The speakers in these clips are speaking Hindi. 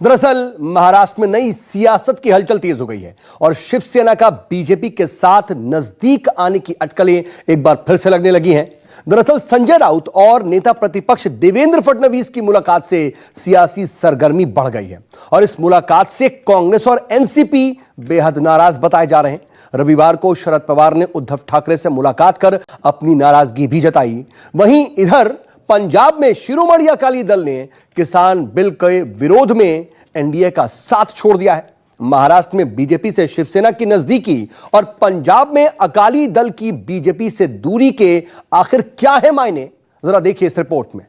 दरअसल महाराष्ट्र में नई सियासत की हलचल तेज हो गई है और शिवसेना का बीजेपी के साथ नजदीक आने की अटकलें एक बार फिर से लगने लगी हैं। दरअसल संजय राउत और नेता प्रतिपक्ष देवेंद्र फडणवीस की मुलाकात से सियासी सरगर्मी बढ़ गई है और इस मुलाकात से कांग्रेस और एनसीपी बेहद नाराज बताए जा रहे हैं। रविवार को शरद पवार ने उद्धव ठाकरे से मुलाकात कर अपनी नाराजगी भी जताई। वहीं इधर पंजाब में शिरोमणि अकाली दल ने किसान बिल के विरोध में एनडीए का साथ छोड़ दिया है। महाराष्ट्र में बीजेपी से शिवसेना की नजदीकी और पंजाब में अकाली दल की बीजेपी से दूरी के आखिर क्या है मायने, जरा देखिए इस रिपोर्ट में।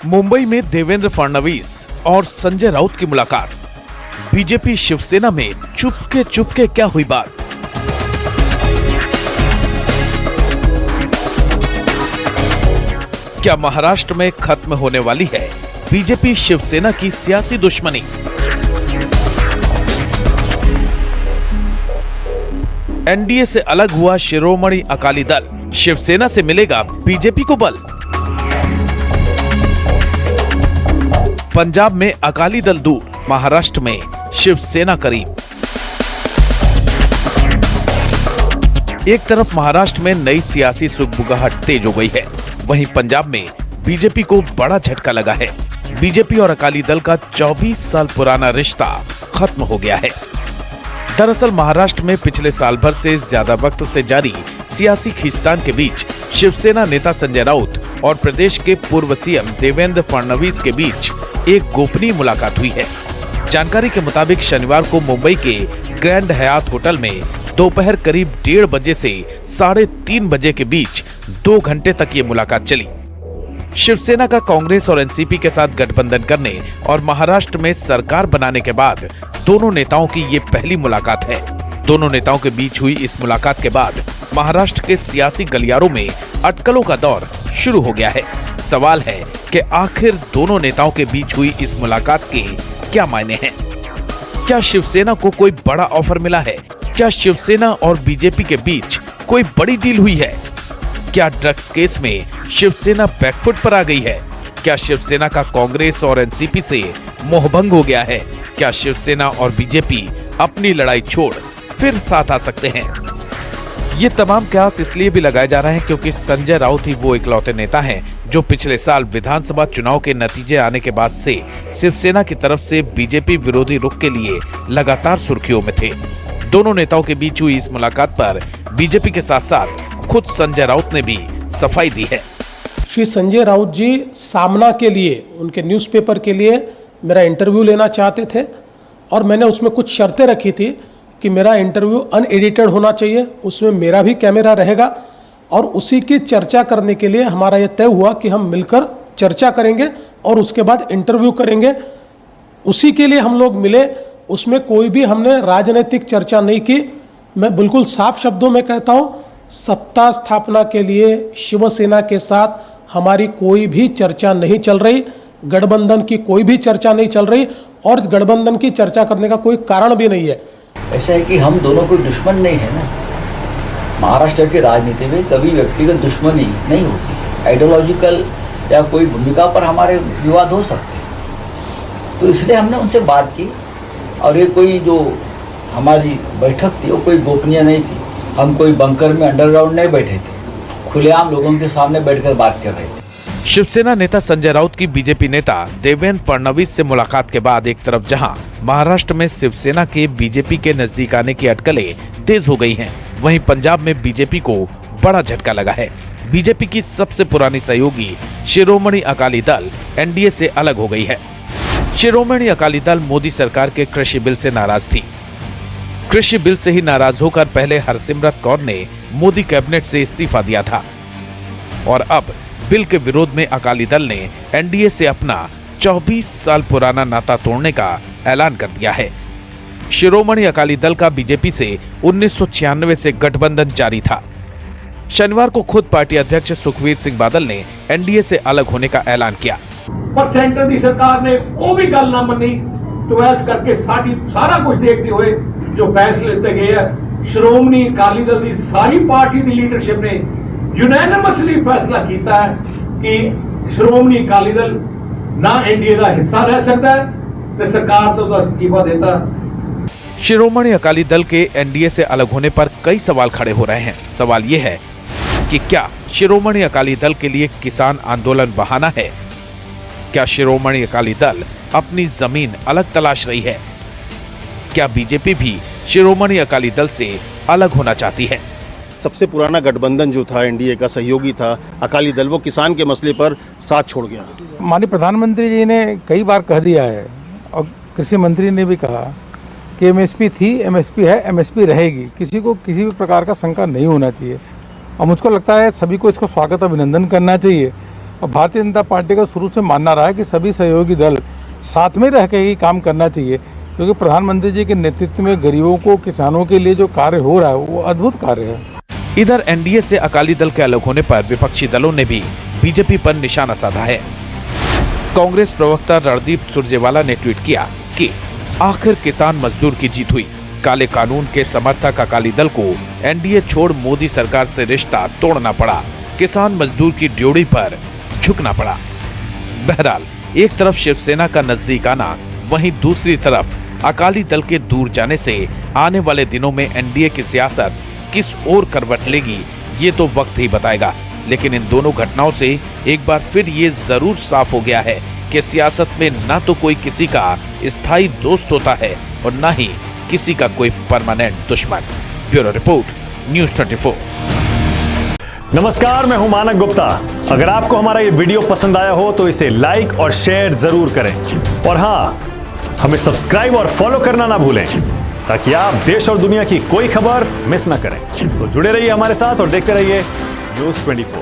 मुंबई में देवेंद्र फडणवीस और संजय राउत की मुलाकात। बीजेपी शिवसेना में चुपके क्या हुई बात। क्या महाराष्ट्र में खत्म होने वाली है बीजेपी शिवसेना की सियासी दुश्मनी? एनडीए से अलग हुआ शिरोमणि अकाली दल, शिवसेना से मिलेगा बीजेपी को बल। पंजाब में अकाली दल दूर, महाराष्ट्र में शिवसेना करीब। एक तरफ महाराष्ट्र में नई सियासी सुगबुगाहट तेज हो गई है, वहीं पंजाब में बीजेपी को बड़ा झटका लगा है। बीजेपी और अकाली दल का 24 साल पुराना रिश्ता खत्म हो गया है। दरअसल महाराष्ट्र में पिछले साल भर से ज्यादा वक्त से जारी सियासी खींचतान के बीच शिवसेना नेता संजय राउत और प्रदेश के पूर्व सीएम देवेंद्र फडणवीस के बीच एक गोपनीय मुलाकात हुई है। जानकारी के मुताबिक शनिवार को मुंबई के ग्रैंड हयात होटल में दोपहर करीब 1:30 बजे से 3:30 बजे के बीच 2 घंटे तक ये मुलाकात चली। शिवसेना का कांग्रेस और एनसीपी के साथ गठबंधन करने और महाराष्ट्र में सरकार बनाने के बाद दोनों नेताओं की ये पहली मुलाकात है। दोनों नेताओं के बीच हुई इस मुलाकात के बाद महाराष्ट्र के सियासी गलियारों में अटकलों का दौर शुरू हो गया है। सवाल है कि आखिर दोनों नेताओं के बीच हुई इस मुलाकात के क्या मायने हैं? क्या शिवसेना को कोई बड़ा ऑफर मिला है? क्या शिवसेना और बीजेपी के बीच कोई बड़ी डील हुई है? क्या ड्रग्स केस में शिवसेना बैकफुट पर आ गई है? क्या शिवसेना का कांग्रेस और एनसीपी से मोहभंग हो गया है? क्या शिवसेना और बीजेपी अपनी लड़ाई छोड़ फिर साथ आ सकते हैं? ये तमाम कयास इसलिए भी लगाए जा रहे हैं क्योंकि संजय राउत ही वो इकलौते नेता हैं जो पिछले साल विधानसभा चुनाव के नतीजे आने के बाद से शिवसेना की तरफ से बीजेपी विरोधी रुख के लिए लगातार सुर्खियों में थे। दोनों नेताओं के बीच हुई इस मुलाकात पर बीजेपी के साथ साथ खुद संजय राउत ने भी सफाई दी है। श्री संजय राउत जी सामना के लिए, उनके न्यूज़पेपर के लिए मेरा इंटरव्यू लेना चाहते थे और मैंने उसमें कुछ शर्तें रखी थी कि मेरा इंटरव्यू अनएडिटेड होना चाहिए, उसमें मेरा भी कैमरा रहेगा और उसी की चर्चा करने के लिए हमारा यह तय हुआ कि हम मिलकर चर्चा करेंगे और उसके बाद इंटरव्यू करेंगे। उसी के लिए हम लोग मिले, उसमें कोई भी हमने राजनीतिक चर्चा नहीं की। मैं बिल्कुल साफ शब्दों में कहता हूँ, सत्ता स्थापना के लिए शिवसेना के साथ हमारी कोई भी चर्चा नहीं चल रही, गठबंधन की कोई भी चर्चा नहीं चल रही और गठबंधन की चर्चा करने का कोई कारण भी नहीं है। ऐसा है कि हम दोनों कोई दुश्मन नहीं है ना। महाराष्ट्र की राजनीति में कभी व्यक्तिगत दुश्मनी नहीं होती, आइडियोलॉजिकल या कोई भूमिका पर हमारे विवाद हो सकते हैं। तो इसलिए हमने उनसे बात की और ये कोई जो हमारी बैठक थी वो कोई गोपनीय नहीं थी। हम कोई बंकर में अंडरग्राउंड नहीं बैठे थे, खुलेआम लोगों के सामने बैठकर बात कर रहे थे। शिवसेना नेता संजय राउत की बीजेपी नेता देवेंद्र फडणवीस से मुलाकात के बाद एक तरफ जहां महाराष्ट्र में शिवसेना के बीजेपी के नजदीक आने की अटकलें तेज हो गई हैं, वहीं पंजाब में बीजेपी को बड़ा झटका लगा है। बीजेपी की सबसे पुरानी सहयोगी शिरोमणि अकाली दल एनडीए से अलग हो गई है। शिरोमणि अकाली दल मोदी सरकार के कृषि बिल से नाराज थी। कृषि बिल से ही नाराज होकर पहले हरसिमरत कौर ने मोदी कैबिनेट से इस्तीफा दिया था और अब बिल के विरोध में अकाली दल ने एनडीए से अपना 24 साल पुराना नाता तोड़ने का ऐलान कर दिया है। शिरोमणि अकाली दल का बीजेपी से 1996 से गठबंधन जारी था। शनिवार को खुद पार्टी अध्यक्ष सुखबीर सिंह बादल ने एनडीए से अलग होने का ऐलान किया। पर सेंटर की सरकार ने वो भी गल ना मनी तो ऐस करके सारा कुछ देखते हुए जो फैसले लेते गए श्रोमणी अकाली दल की सारी पार्टी की लीडरशिप ने यूनैनिमसली फैसला किया है कि श्रोमणी अकाली दल ना एनडीए का हिस्सा रह सकता है तो सरकार तो इस्तीफा देता। शिरोमणि अकाली दल के एनडीए से अलग होने पर कई सवाल खड़े हो रहे हैं। सवाल ये है कि क्या शिरोमणि अकाली दल के लिए किसान आंदोलन बहाना है? क्या शिरोमणि अकाली दल अपनी जमीन अलग तलाश रही है? क्या बीजेपी भी शिरोमणि अकाली दल से अलग होना चाहती है? सबसे पुराना गठबंधन जो था एनडीए का सहयोगी था अकाली दल, वो किसान के मसले पर साथ छोड़ गया। माननीय प्रधानमंत्री जी ने कई बार कह दिया है और कृषि मंत्री ने भी कहा कि एमएसपी थी, एमएसपी है, एमएसपी रहेगी। किसी को किसी भी प्रकार का शंका नहीं होना चाहिए और मुझको लगता है सभी को इसको स्वागत अभिनंदन करना चाहिए। और भारतीय जनता पार्टी का शुरू से मानना रहा है कि सभी सहयोगी दल साथ में रह के ही काम करना चाहिए, क्योंकि प्रधानमंत्री जी के नेतृत्व में गरीबों को, किसानों के लिए जो कार्य हो रहा है वो अद्भुत कार्य है। इधर एनडीए से अकाली दल के अलग होने पर विपक्षी दलों ने भी बीजेपी पर निशाना साधा है। कांग्रेस प्रवक्ता रणदीप सुरजेवाला ने ट्वीट किया कि आखिर किसान मजदूर की जीत हुई। काले कानून के समर्थक अकाली दल को एनडीए छोड़ मोदी सरकार से रिश्ता तोड़ना पड़ा, किसान मजदूर की ड्योढ़ी पर झुकना पड़ा। बहरहाल एक तरफ शिवसेना का नजदीक आना, वहीं दूसरी तरफ अकाली दल के दूर जाने से आने वाले दिनों में एनडीए की सियासत किस ओर करवट लेगी ये तो वक्त ही बताएगा। लेकिन इन दोनों घटनाओं से एक बार फिर ये जरूर साफ हो गया है कि सियासत में ना तो कोई किसी का स्थायी दोस्त होता है और ना ही किसी का कोई परमानेंट दुश्मन। Bureau report, news 24। नमस्कार, मैं हूं मानक गुप्ता। अगर आपको हमारा ये वीडियो पसंद आया हो तो इसे लाइक और शेयर जरूर करें और हाँ, हमें सब्सक्राइब और फॉलो करना ना भूलें ताकि आप देश और दुनिया की कोई खबर मिस ना करें। तो जुड़े रहिए हमारे साथ और देखते रहिए न्यूज़ 24।